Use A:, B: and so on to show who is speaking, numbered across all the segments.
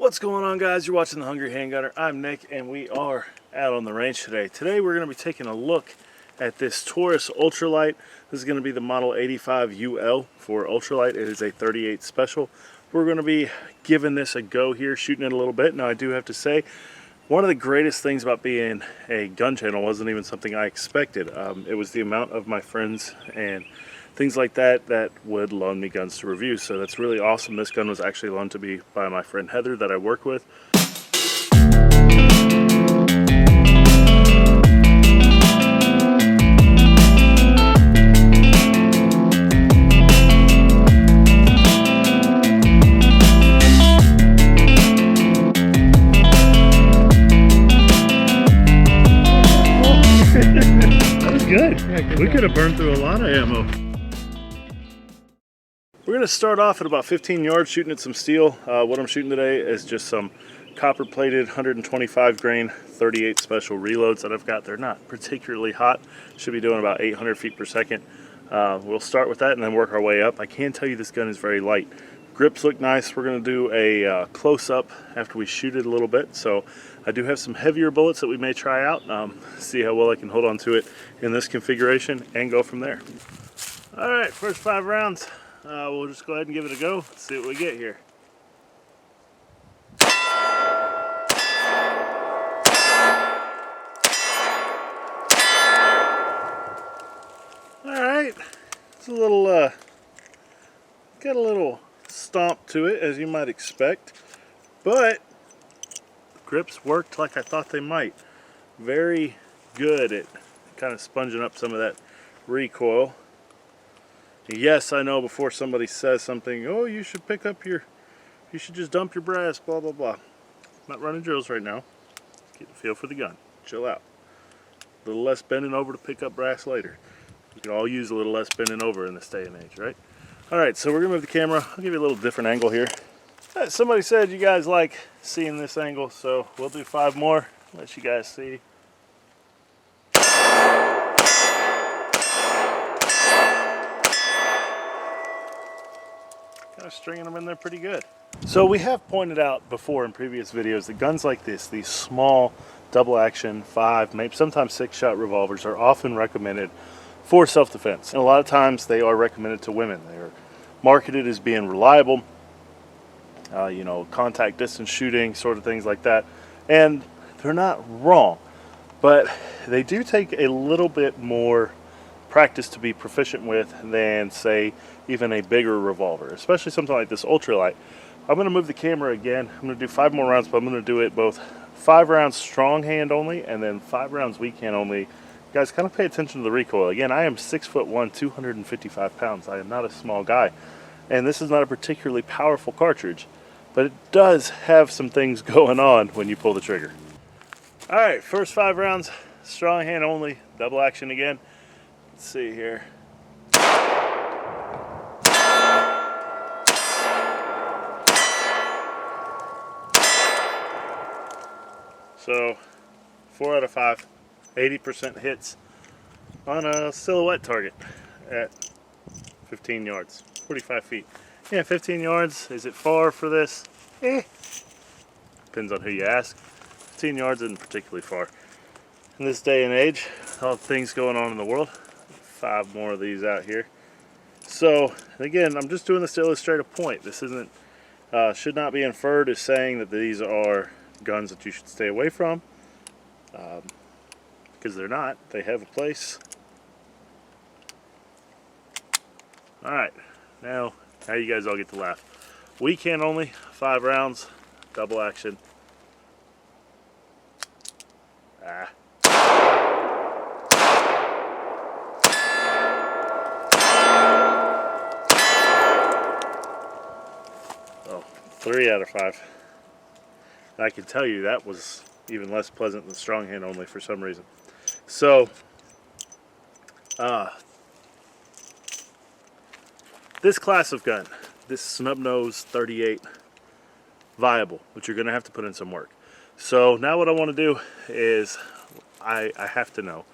A: What's going on, guys? You're watching The Hungry Handgunner. I'm Nick, and we are out on the range today. Today we're going to be taking a look at this Taurus Ultralight. This is going to be the model 85 UL for Ultralight. It is a 38 special. We're going to be giving this a go here, shooting it a little bit. Now, I do have to say, one of the greatest things about being a gun channel wasn't even something I expected. It was the amount of my friends and things like that that would loan me guns to review. So that's really awesome. This gun was actually loaned to me by my friend Heather that I work with. That was good. Yeah, we could have burned through a lot of ammo. We're going to start off at about 15 yards shooting at some steel. What I'm shooting today is just some copper plated 125 grain 38 special reloads that I've got. They're not particularly hot. Should be doing about 800 feet per second. We'll start with that and then work our way up. I can tell you this gun is very light. Grips look nice. We're going to do a close-up after we shoot it a little bit. So I do have some heavier bullets that we may try out. See how well I can hold on to it in this configuration and go from there. All right, first 5 rounds. We'll just go ahead and give it a go, see what we get here. Alright, it's a little, got a little stomp to it, as you might expect, but the grips worked like I thought they might. Very good at kind of sponging up some of that recoil. Yes, I know, before somebody says something, oh, you should pick up your, you should just dump your brass, blah, blah, blah. I'm not running drills right now. Get the feel for the gun. Chill out. A little less bending over to pick up brass later. We can all use a little less bending over in this day and age, right? All right, so we're going to move the camera. I'll give you a little different angle here. Somebody said you guys like seeing this angle, so we'll do 5 more. Let you guys see. Kind of stringing them in there pretty good. So we have pointed out before in previous videos that guns like this, these small double action 5, maybe sometimes 6-shot revolvers, are often recommended for self-defense. And a lot of times they are recommended to women. They are marketed as being reliable, you know, contact distance shooting, sort of things like that. And they're not wrong, but they do take a little bit more practice to be proficient with than, say, even a bigger revolver, especially something like this Ultralight. I'm going to move the camera again. I'm going to do 5 more rounds, but I'm going to do it both 5 rounds strong hand only and then 5 rounds weak hand only. You guys, kind of pay attention to the recoil. Again, I am 6'1", 255 pounds. I am not a small guy, and this is not a particularly powerful cartridge, but it does have some things going on when you pull the trigger. All right, first 5 rounds, strong hand only, double action again. Let's see here. So 4 out of 5, 80% hits on a silhouette target at 15 yards, 45 feet. Yeah, 15 yards, is it far for this? Depends on who you ask. 15 yards isn't particularly far. In this day and age, all the things going on in the world, 5 more of these out here. So again, I'm just doing this to illustrate a point. This isn't, should not be inferred as saying that these are guns that you should stay away from, because they're not. They have a place. Alright, now you guys all get to laugh. Weak hand only, 5 rounds, double action. Oh, 3 out of 5. I can tell you that was even less pleasant than strong hand only for some reason. So, this class of gun, this snub nose 38, viable, but you're going to have to put in some work. So now what I want to do is, I have to know,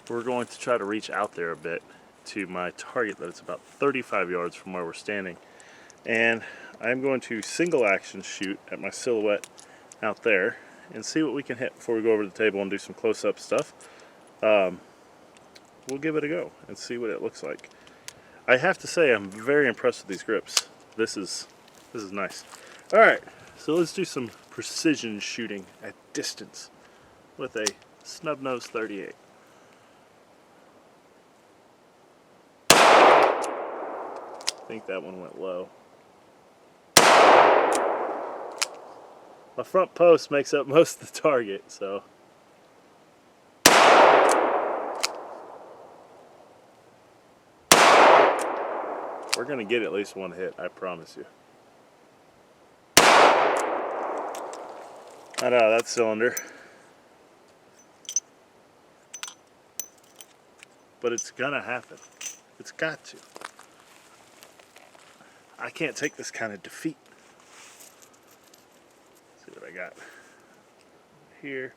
A: we're going to try to reach out there a bit to my target that it's about 35 yards from where we're standing. And I'm going to single action shoot at my silhouette out there and see what we can hit before we go over to the table and do some close-up stuff. We'll give it a go and see what it looks like. I have to say I'm very impressed with these grips. This is nice. All right, so let's do some precision shooting at distance with a snub nose 38. I think that one went low. My front post makes up most of the target, so. We're gonna get at least one hit, I promise you. Not out of that cylinder. But it's gonna happen. It's got to. I can't take this kind of defeat. Let's see what I got here.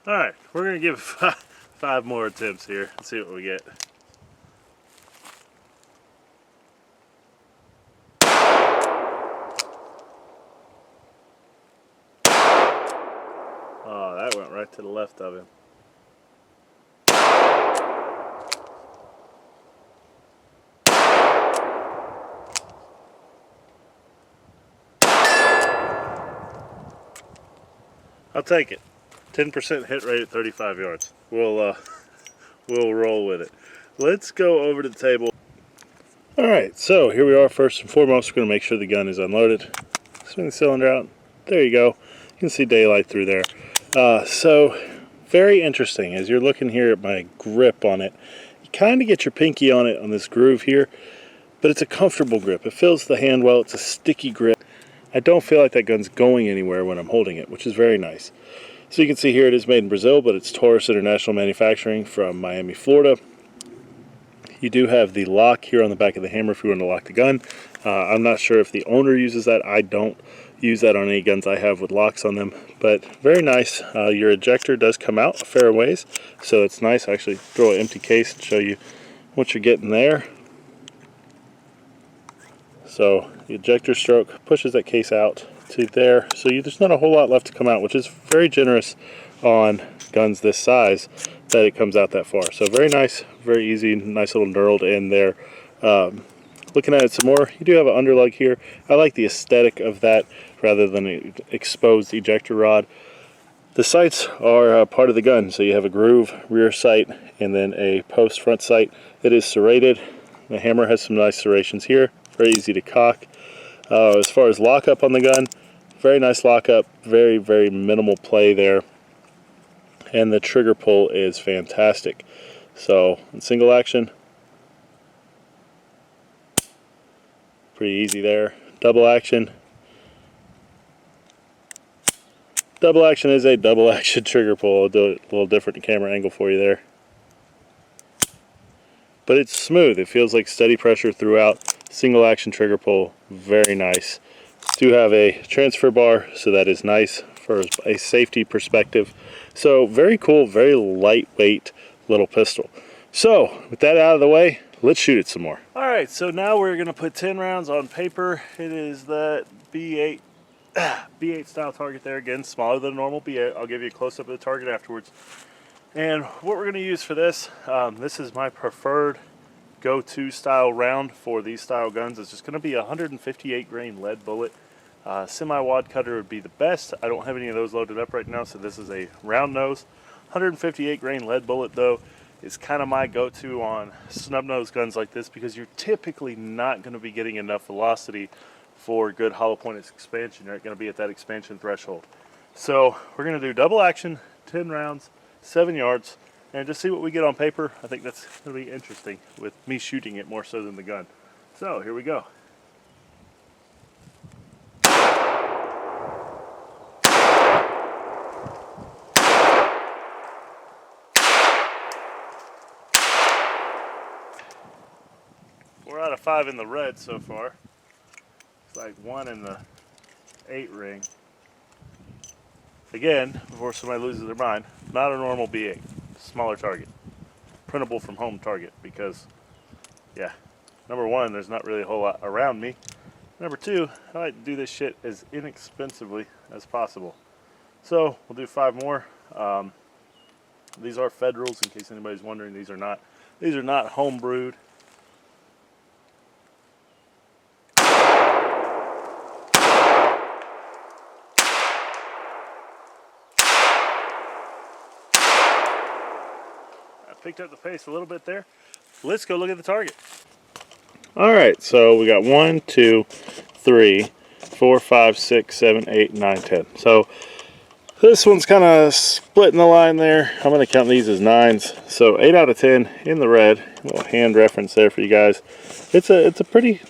A: Alright, we're going to give five more attempts here and see what we get. Oh, that went right to the left of him. I'll take it. 10% hit rate at 35 yards. We'll roll with it. Let's go over to the table. Alright, so here we are. First and foremost, we're going to make sure the gun is unloaded. Swing the cylinder out. There you go. You can see daylight through there. So, very interesting. As you're looking here at my grip on it, you kind of get your pinky on it on this groove here, but it's a comfortable grip. It fills the hand well. It's a sticky grip. I don't feel like that gun's going anywhere when I'm holding it, which is very nice. So you can see here it is made in Brazil, but it's Taurus International Manufacturing from Miami, Florida. You do have the lock here on the back of the hammer if you want to lock the gun. I'm not sure if the owner uses that. I don't use that on any guns I have with locks on them, but very nice. Your ejector does come out a fair ways, so it's nice. I actually throw an empty case and show you what you're getting there. So the ejector stroke pushes that case out to there, so there's not a whole lot left to come out, which is very generous on guns this size that it comes out that far. So very nice, very easy, nice little knurled in there. Looking at it some more, you do have an underlug here. I like the aesthetic of that rather than an exposed ejector rod. The sights are part of the gun, so you have a groove rear sight and then a post front sight. It is serrated. The hammer has some nice serrations here, very easy to cock. As far as lockup on the gun, very nice lockup, very, very minimal play there. And the trigger pull is fantastic. So, in single action, pretty easy there. Double action. Double action is a double action trigger pull. I'll do it a little different camera angle for you there. But it's smooth. It feels like steady pressure throughout. Single action trigger pull, very nice. Do have a transfer bar, so that is nice for a safety perspective. So very cool, very lightweight little pistol. So with that out of the way, let's shoot it some more. All right, so now we're gonna put 10 rounds on paper. It is that B8 style target there, again, smaller than a normal B8. I'll give you a close-up of the target afterwards. And what we're gonna use for this, this is my preferred go-to style round for these style guns. It's just going to be a 158 grain lead bullet. Semi-wad cutter would be the best. I don't have any of those loaded up right now, so this is a round nose. 158 grain lead bullet though is kind of my go-to on snub nose guns like this, because you're typically not going to be getting enough velocity for good hollow pointed expansion. You're not going to be at that expansion threshold. So we're going to do double action, 10 rounds, 7 yards. And just see what we get on paper. I think that's going to be interesting with me shooting it more so than the gun. So here we go. We're out of 5 in the red so far. It's like 1 in the 8 ring. Again, before somebody loses their mind, not a normal B8, smaller target, printable from home target, because yeah, number one, there's not really a whole lot around me. Number two, I like to do this shit as inexpensively as possible. So we'll do 5 more. These are Federals, in case anybody's wondering. These are not home brewed. I picked up the pace a little bit there. Let's go look at the target. All right, so we got 1, 2, 3, 4, 5, 6, 7, 8, 9, 10. So this one's kind of splitting the line there. I'm going to count these as 9s. So 8 out of 10 in the red. A little hand reference there for you guys. It's a pretty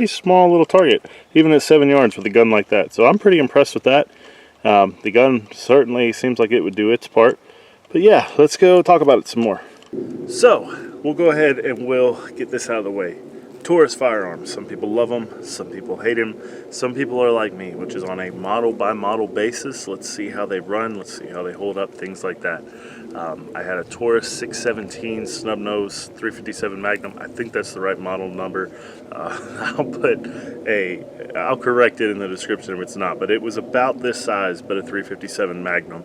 A: small little target, even at 7 yards with a gun like that. So I'm pretty impressed with that. The gun certainly seems like it would do its part. But yeah, let's go talk about it some more. So we'll go ahead and we'll get this out of the way. Taurus firearms. Some people love them, some people hate them, some people are like me, which is on a model by model basis. Let's see how they run, let's see how they hold up, things like that. I had a Taurus 617 snub nose 357 Magnum. I think that's the right model number. I'll correct it in the description if it's not, but it was about this size, but a 357 Magnum.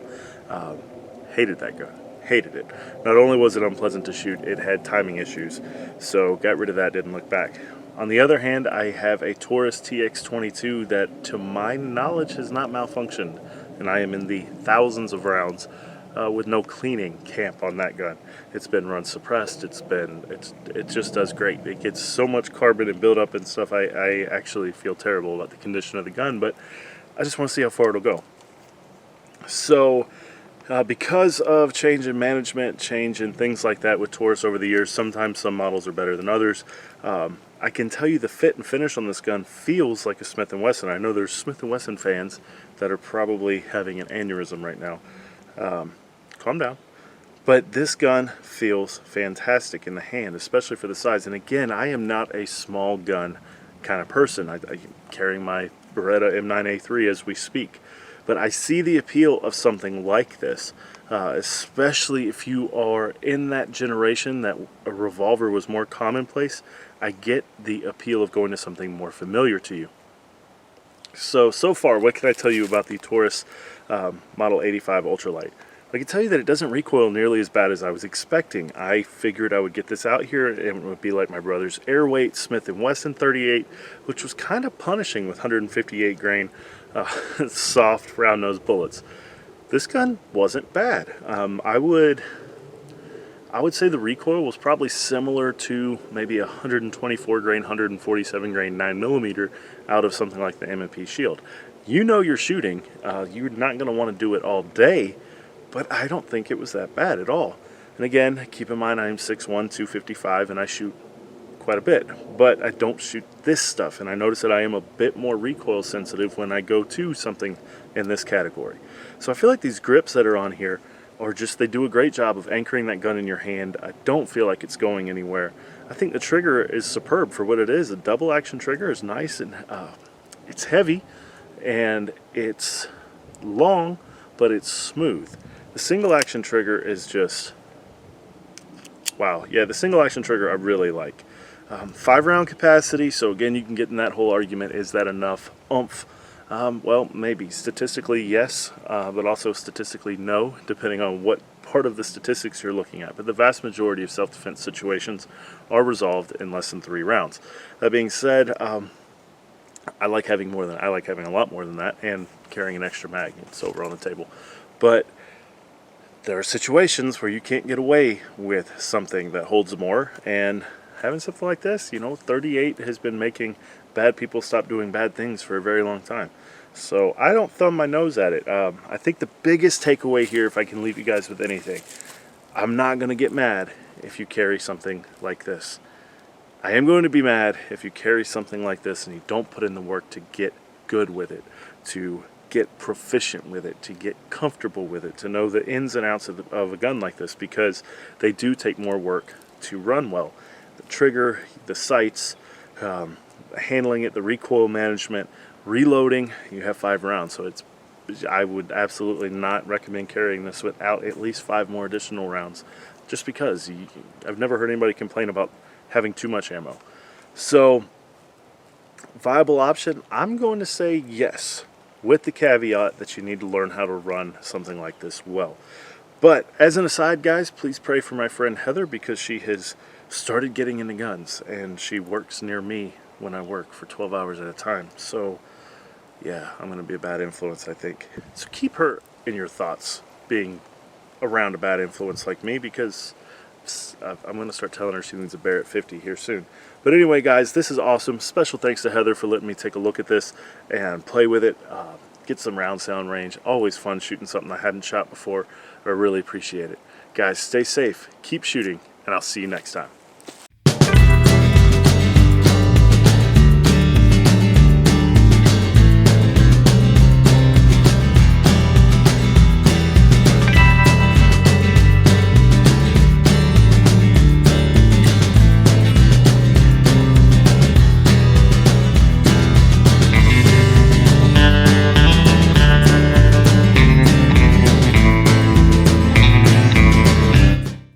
A: Hated that gun. Hated it. Not only was it unpleasant to shoot, it had timing issues, so got rid of that, didn't look back. On the other hand, I have a Taurus TX22 that, to my knowledge, has not malfunctioned, and I am in the thousands of rounds with no cleaning camp on that gun. It's been run suppressed. It just does great. It gets so much carbon and buildup and stuff. I actually feel terrible about the condition of the gun, but I just want to see how far it'll go. So because of change in management, change in things like that with Taurus over the years, sometimes some models are better than others. I can tell you the fit and finish on this gun feels like a Smith & Wesson. I know there's Smith & Wesson fans that are probably having an aneurysm right now. Calm down. But this gun feels fantastic in the hand, especially for the size. And again, I am not a small gun kind of person. I'm carrying my Beretta M9A3 as we speak. But I see the appeal of something like this, especially if you are in that generation that a revolver was more commonplace. I get the appeal of going to something more familiar to you. So far, what can I tell you about the Taurus Model 85 Ultralight? I can tell you that it doesn't recoil nearly as bad as I was expecting. I figured I would get this out here and it would be like my brother's Airweight Smith & Wesson 38, which was kind of punishing with 158 grain soft round nose bullets. This gun wasn't bad. I would say the recoil was probably similar to maybe 124 grain, 147 grain 9mm out of something like the M&P Shield. You know you're shooting. You're not going to want to do it all day, but I don't think it was that bad at all. And again, keep in mind I'm 6'1", 255, and I shoot quite a bit, but I don't shoot this stuff, and I notice that I am a bit more recoil sensitive when I go to something in this category. So I feel like these grips that are on here are just, they do a great job of anchoring that gun in your hand. I don't feel like it's going anywhere. I think the trigger is superb for what it is. A double action trigger is nice, and it's heavy and it's long, but it's smooth. The single action trigger is just wow. Yeah, the single action trigger I really like. 5-round capacity, so again you can get in that whole argument, is that enough oomph? Well, maybe. Statistically, yes, but also statistically, no, depending on what part of the statistics you're looking at. But the vast majority of self-defense situations are resolved in less than 3 rounds. That being said, I like having a lot more than that, and carrying an extra mag. It's over on the table. But there are situations where you can't get away with something that holds more, and having something like this, 38 has been making bad people stop doing bad things for a very long time. So I don't thumb my nose at it. I think the biggest takeaway here, if I can leave you guys with anything, I'm not going to get mad if you carry something like this. I am going to be mad if you carry something like this and you don't put in the work to get good with it, to get proficient with it, to get comfortable with it, to know the ins and outs of a gun like this, because they do take more work to run well. The trigger, the sights, handling it, the recoil management, reloading, you have 5 rounds. So I would absolutely not recommend carrying this without at least 5 more additional rounds, just because I've never heard anybody complain about having too much ammo. So, viable option? I'm going to say yes, with the caveat that you need to learn how to run something like this well. But as an aside, guys, please pray for my friend Heather, because she has started getting into guns, and she works near me when I work for 12 hours at a time. So yeah, I'm going to be a bad influence, I think. So keep her in your thoughts, being around a bad influence like me, because I'm going to start telling her she needs a Barrett 50 here soon. But anyway, guys, this is awesome. Special thanks to Heather for letting me take a look at this and play with it. Get some round sound range. Always fun shooting something I hadn't shot before. I really appreciate it. Guys, stay safe, keep shooting, and I'll see you next time.